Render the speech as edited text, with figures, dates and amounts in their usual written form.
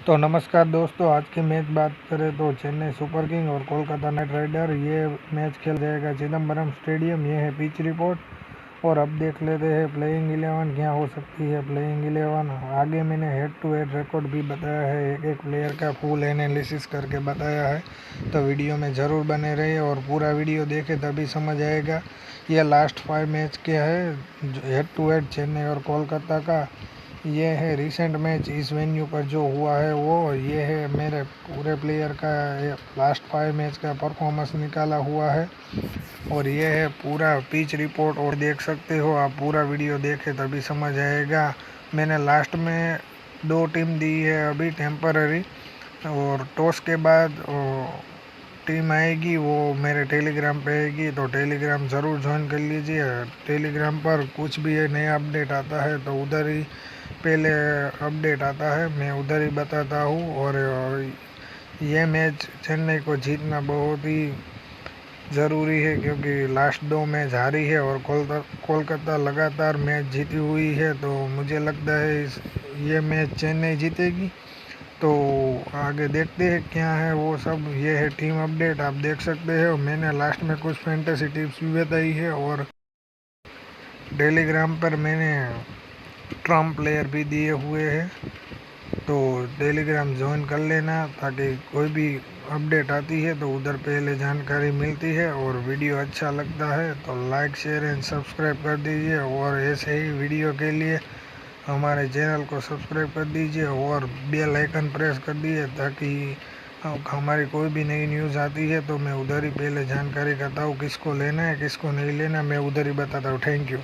तो नमस्कार दोस्तों, आज की मैच बात करें तो चेन्नई सुपर किंग और कोलकाता नाइट राइडर ये मैच खेल जाएगा चिदम्बरम स्टेडियम। ये है पिच रिपोर्ट। और अब देख लेते हैं प्लेइंग 11 क्या हो सकती है। प्लेइंग 11 आगे मैंने हेड टू हेड रिकॉर्ड भी बताया है, एक एक प्लेयर का फुल एनालिसिस करके बताया है, तो वीडियो में ज़रूर बने रहिए और पूरा वीडियो देखें तभी समझ आएगा। यह लास्ट 5 मैच क्या है हेड टू हेड चेन्नई और कोलकाता का। ये है रिसेंट मैच इस वेन्यू पर जो हुआ है वो। ये है मेरे पूरे प्लेयर का लास्ट 5 मैच का परफॉर्मेंस निकाला हुआ है। और ये है पूरा पिच रिपोर्ट। और देख सकते हो आप, पूरा वीडियो देखें तभी समझ आएगा। मैंने लास्ट में 2 टीम दी है अभी टेम्पररी, और टॉस के बाद टीम आएगी वो मेरे टेलीग्राम पे आएगी, तो टेलीग्राम ज़रूर ज्वाइन कर लीजिए। टेलीग्राम पर कुछ भी नया अपडेट आता है तो उधर ही पहले अपडेट आता है, मैं उधर ही बताता हूँ। और ये मैच चेन्नई को जीतना बहुत ही ज़रूरी है, क्योंकि लास्ट 2 मैच हारी है और कोलकाता लगातार मैच जीती हुई है। तो मुझे लगता है ये मैच चेन्नई जीतेगी। तो आगे देखते हैं क्या है वो सब। ये है टीम अपडेट, आप देख सकते हो। मैंने लास्ट में कुछ फैंटेसी टिप्स भी बताई है, और टेलीग्राम पर मैंने ट्रम्प प्लेयर भी दिए हुए हैं, तो टेलीग्राम ज्वाइन कर लेना ताकि कोई भी अपडेट आती है तो उधर पहले जानकारी मिलती है। और वीडियो अच्छा लगता है तो लाइक शेयर एंड सब्सक्राइब कर दीजिए, और ऐसे ही वीडियो के लिए हमारे चैनल को सब्सक्राइब कर दीजिए और बेल आइकन प्रेस कर दीजिए, ताकि हमारी कोई भी नई न्यूज़ आती है तो मैं उधर ही पहले जानकारी करता हूँ किसको लेना है किसको नहीं लेना, मैं उधर ही बताता हूँ। Thank you.